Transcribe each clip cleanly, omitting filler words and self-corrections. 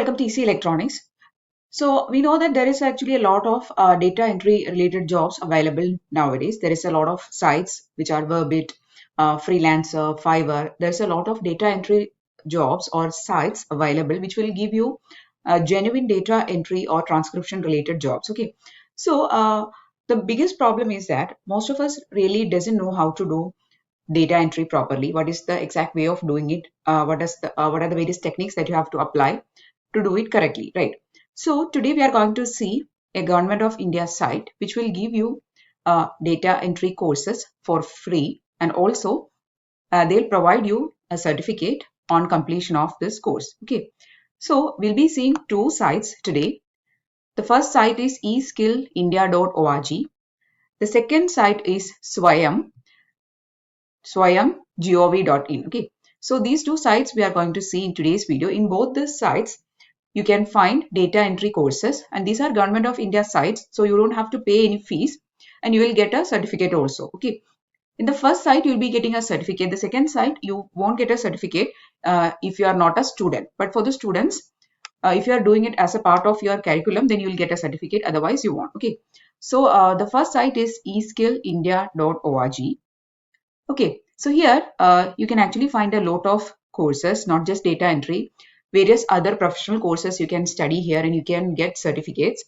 welcome to TC Electronics. So we know that there is actually a lot of data entry related jobs available nowadays. There is a lot of sites which are Verbit, Freelancer, Fiverr. There's a lot of data entry jobs or sites available which will give you genuine data entry or transcription related jobs. Okay, so the biggest problem is that most of us really doesn't know how to do data entry properly. What is the exact way of doing it? What are the various techniques that you have to apply to do it correctly, right? So today we are going to see a Government of India site which will give you data entry courses for free, and also they'll provide you a certificate on completion of this course. Okay, so we'll be seeing two sites today. The first site is eskillindia.org. The second site is swayam.gov.in. Okay, so these two sites we are going to see in today's video. In both these sites you can find data entry courses, and these are Government of India sites, so you don't have to pay any fees, and you will get a certificate also. Okay, in the first site you'll be getting a certificate. The second site you won't get a certificate if you are not a student, but for the students, if you are doing it as a part of your curriculum, then you will get a certificate, otherwise you won't. Okay, so the first site is eskillindia.org. Okay, so here you can actually find a lot of courses, not just data entry, various other professional courses you can study here, and you can get certificates.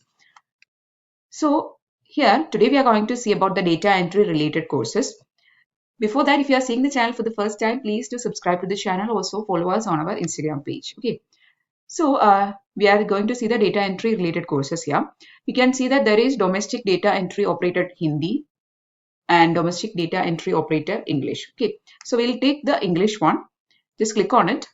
So here today we are going to see about the data entry related courses. Before that, if you are seeing the channel for the first time, please do subscribe to the channel. Also follow us on our Instagram page. Okay, so we are going to see the data entry related courses here. You can see that there is domestic data entry operator Hindi and domestic data entry operator English. Okay, so we'll take the English one. Just click on it.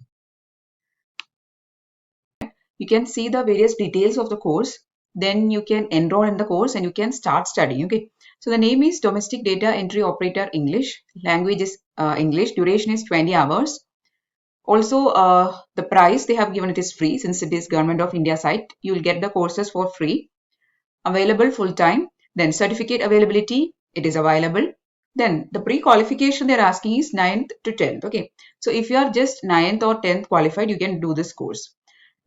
You can see the various details of the course. Then you can enroll in the course and you can start studying. Okay, so the name is Domestic Data Entry Operator English. Language is English. Duration is 20 hours. Also, the price they have given, it is free since it is Government of India site. You will get the courses for free. Available full time. Then certificate availability, it is available. Then the pre-qualification they're asking is 9th to 10th. Okay, so if you are just 9th or 10th qualified, you can do this course.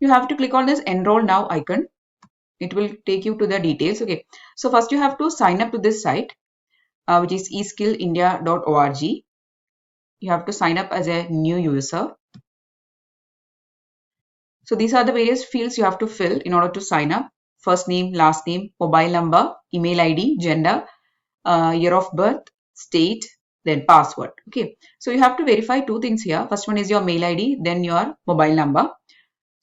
You have to click on this enroll now icon. It will take you to the details. Okay, so first you have to sign up to this site, which is eskillindia.org. You have to sign up as a new user. So these are the various fields you have to fill in order to sign up. First name, last name, mobile number, email ID, gender, year of birth, state, then password. Okay, so you have to verify two things here. First one is your mail ID, then your mobile number.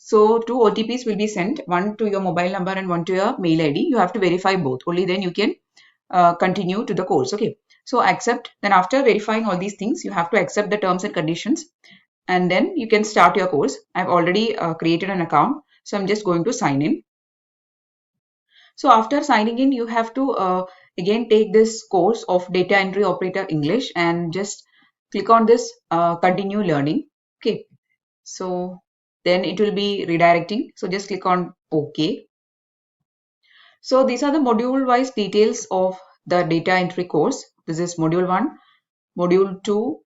So two OTPs will be sent, one to your mobile number and one to your mail ID. You have to verify both. Only then you can continue to the course. Okay, so accept. Then after verifying all these things, you have to accept the terms and conditions, and then you can start your course. I've already created an account, so I'm just going to sign in. So after signing in, you have to again take this course of data entry operator English and just click on this continue learning. Okay, so then it will be redirecting. So just click on OK. So these are the module wise details of the data entry course. This is module 1, module 2,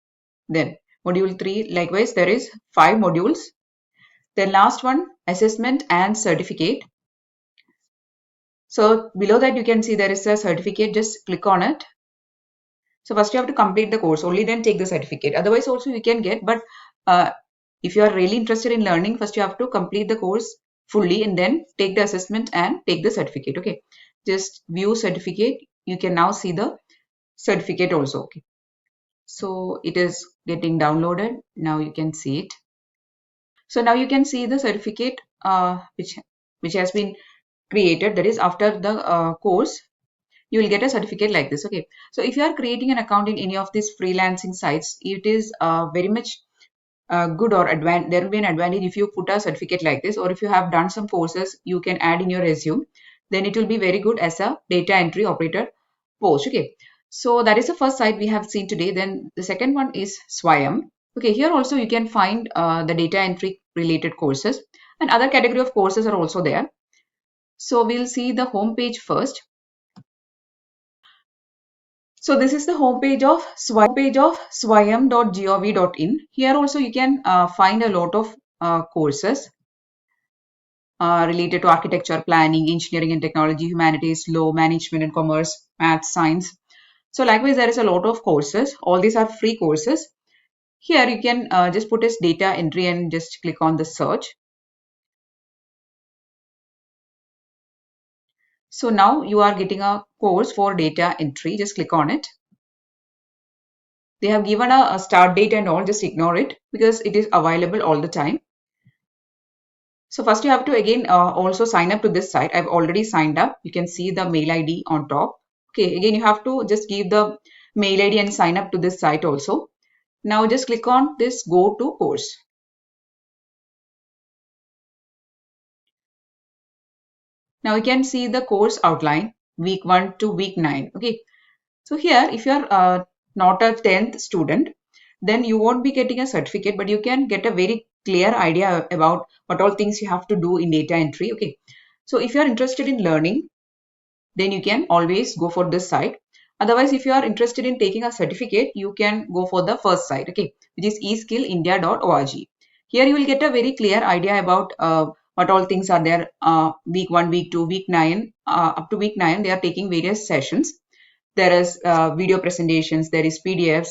then module 3. Likewise, there is 5 modules. Then last one, assessment and certificate. So below that you can see there is a certificate. Just click on it. So first you have to complete the course, only then take the certificate. Otherwise also you can get, but if you are really interested in learning, first you have to complete the course fully and then take the assessment and take the certificate. Okay, just view certificate. You can now see the certificate also. Okay, so it is getting downloaded. Now you can see it. So now you can see the certificate which has been created. That is, after the course you will get a certificate like this. Okay, so if you are creating an account in any of these freelancing sites, it is very much good, or there will be an advantage if you put a certificate like this, or if you have done some courses you can add in your resume, then it will be very good as a data entry operator post. Okay, so that is the first site we have seen today. Then the second one is Swayam. Okay, here also you can find the data entry related courses, and other category of courses are also there. So we'll see the home page first. So this is the homepage of swayam.gov.in. Here also you can find a lot of courses. related to architecture, planning, engineering and technology, humanities, law, management and commerce, math, science. So likewise, there is a lot of courses. All these are free courses. Here you can just put as data entry and just click on the search. So now you are getting a course for data entry. Just click on it. They have given a start date and all. Just ignore it because it is available all the time. So first you have to again also sign up to this site. I've already signed up. You can see the mail ID on top. Okay, again you have to just give the mail ID and sign up to this site also. Now just click on this go to course. Now you can see the course outline week 1 to week 9. Okay, so here if you are not a 10th student, then you won't be getting a certificate, but you can get a very clear idea about what all things you have to do in data entry. Okay, so if you are interested in learning, then you can always go for this site. Otherwise, if you are interested in taking a certificate, you can go for the first site, okay, which is eskillindia.org. Here you will get a very clear idea about what all things are there. Week 1, week 2, week 9, up to week 9, they are taking various sessions. There is video presentations, there is PDFs.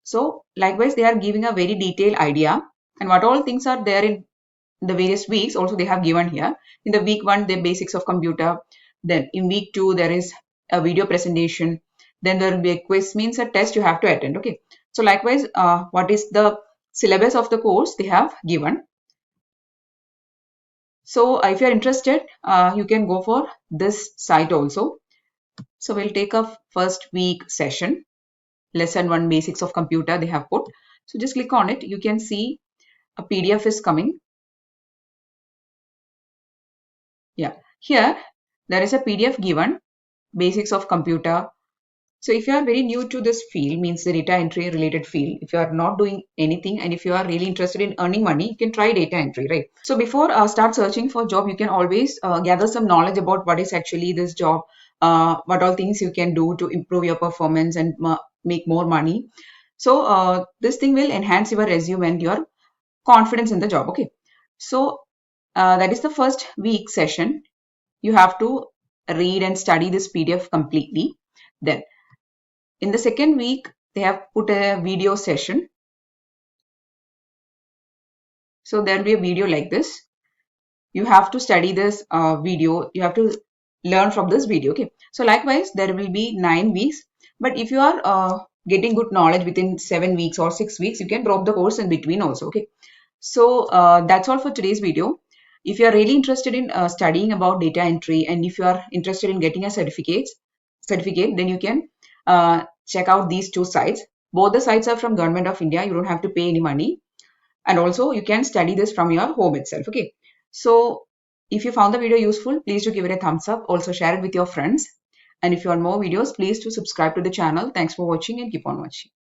So likewise, they are giving a very detailed idea and what all things are there in the various weeks also they have given here. In the week 1, the basics of computer. Then in week 2, there is a video presentation. Then there will be a quiz, means a test you have to attend. Okay. So likewise, what is the syllabus of the course they have given. So if you are interested, you can go for this site also. So we'll take a first week session. Lesson 1 basics of computer they have put. So just click on it. You can see a PDF is coming. Yeah, here there is a PDF given, basics of computer. So if you are very new to this field, means the data entry related field, if you are not doing anything and if you are really interested in earning money, you can try data entry, right? So before start searching for job, you can always gather some knowledge about what is actually this job, what all things you can do to improve your performance and make more money. So this thing will enhance your resume and your confidence in the job. Okay. So that is the first week session. You have to read and study this PDF completely. Then in the second week, they have put a video session. So there will be a video like this. You have to study this video. You have to learn from this video. Okay. So likewise, there will be 9 weeks. But if you are getting good knowledge within 7 weeks or 6 weeks, you can drop the course in between also. Okay. So that's all for today's video. If you are really interested in studying about data entry and if you are interested in getting a certificate, then you can check out these two sites. Both the sites are from Government of India. You don't have to pay any money. And also you can study this from your home itself. Okay. So if you found the video useful, please do give it a thumbs up. Also share it with your friends. And if you want more videos, please do subscribe to the channel. Thanks for watching and keep on watching.